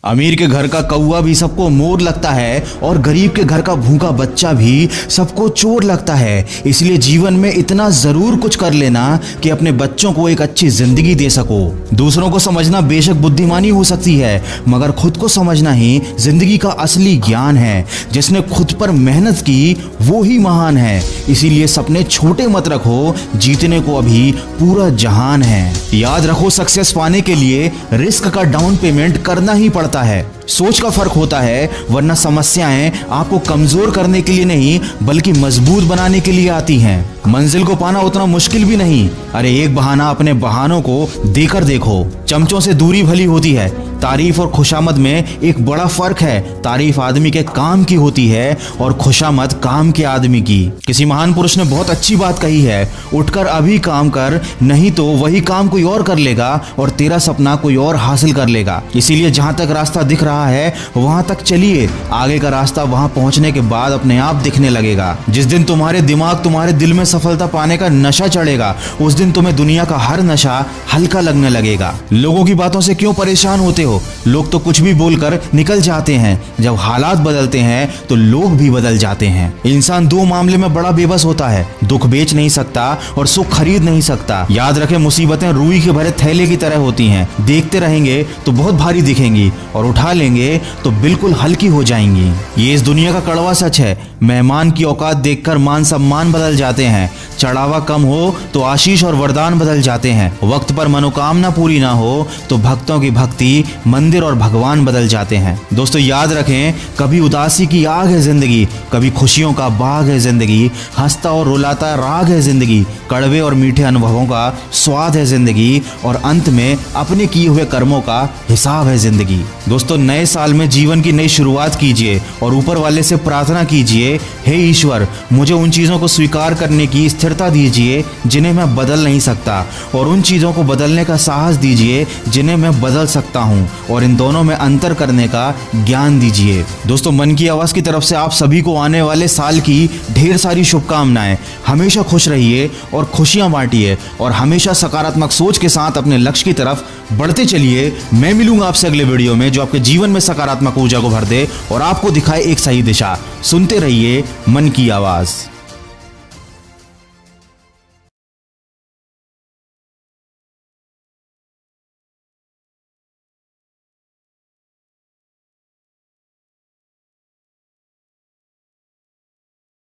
अमीर के घर का कौवा भी सबको मोर लगता है और गरीब के घर का भूखा बच्चा भी सबको चोर लगता है। इसलिए जीवन में इतना जरूर कुछ कर लेना कि अपने बच्चों को एक अच्छी जिंदगी दे सको। दूसरों को समझना बेशक बुद्धिमानी हो सकती है, मगर खुद को समझना ही जिंदगी का असली ज्ञान है। जिसने खुद पर मेहनत की वो ही महान है। इसीलिए सपने छोटे मत रखो, जीतने को अभी पूरा जहान है। याद रखो, सक्सेस पाने के लिए रिस्क का डाउन पेमेंट करना ही पड़ता है। सोच का फर्क होता है, वरना समस्याएं आपको कमजोर करने के लिए नहीं बल्कि मजबूत बनाने के लिए आती हैं। मंजिल को पाना उतना मुश्किल भी नहीं। अरे एक बहाना अपने बहानों को देकर देखो। चमचों से दूरी भली होती है। तारीफ और खुशामद में एक बड़ा फर्क है। तारीफ आदमी के काम की होती है और खुशामद काम के आदमी की। किसी महान पुरुष ने बहुत अच्छी बात कही है, उठकर अभी काम कर, नहीं तो वही काम कोई और कर लेगा और तेरा सपना कोई और हासिल कर लेगा। इसीलिए जहां तक रास्ता दिख रहा है वहां तक चलिए। आगे का रास्ता वहां पहुंचने के बाद अपने आप दिखने लगेगा। जिस दिन तुम्हारे दिल में सफलता पाने का नशा चढ़ेगा, उस दिन तुम्हें दुनिया का हर नशा हल्का लगने लगेगा। लोगों की बातों से क्यों परेशान होते हो? लोग तो कुछ भी बोलकर निकल जाते हैं। जब हालात बदलते हैं तो लोग भी बदल जाते हैं। इंसान दो मामले में बड़ा बेबस होता है, दुख बेच नहीं सकता और सुख खरीद नहीं सकता। याद रखें, मुसीबतें रुई के भरे थैले की तरह होती हैं। देखते रहेंगे तो बहुत भारी दिखेंगी और उठा लेंगे तो बिल्कुल हल्की हो जाएंगी। ये इस दुनिया का कड़वा सच है। मेहमान की औकात देखकर मान सम्मान बदल जाते हैं। चढ़ावा कम हो तो आशीष और वरदान बदल जाते हैं। वक्त पर मनोकामना पूरी ना हो तो भक्तों की भक्ति, मंदिर और भगवान बदल जाते हैं। दोस्तों याद रखें, कभी उदासी की आग है जिंदगी, कभी खुशियों का बाग है जिंदगी। हंसता और रुलाता राग है जिंदगी, कड़वे और मीठे अनुभवों का स्वाद है जिंदगी और अंत में अपने किए हुए कर्मों का हिसाब है जिंदगी। दोस्तों नए साल में जीवन की नई शुरुआत कीजिए और ऊपर वाले से प्रार्थना कीजिए, हे ईश्वर मुझे उन चीजों को स्वीकार करने की स्थिरता दीजिए जिन्हें मैं बदल नहीं सकता, और उन चीजों को बदलने का साहस दीजिए जिन्हें मैं बदल सकता हूं, और इन दोनों में अंतर करने का ज्ञान दीजिए। दोस्तों मन की आवाज की तरफ से आप सभी को आने वाले साल की ढेर सारी शुभकामनाएं। हमेशा खुश रहिए और खुशियां बांटिए और हमेशा सकारात्मक सोच के साथ अपने लक्ष्य की तरफ बढ़ते चलिए। मैं मिलूंगा आपसे अगले वीडियो में जो आपके जीवन में सकारात्मक ऊर्जा को भर दे और आपको दिखाए एक सही दिशा। सुनते रहिए मन की आवाज।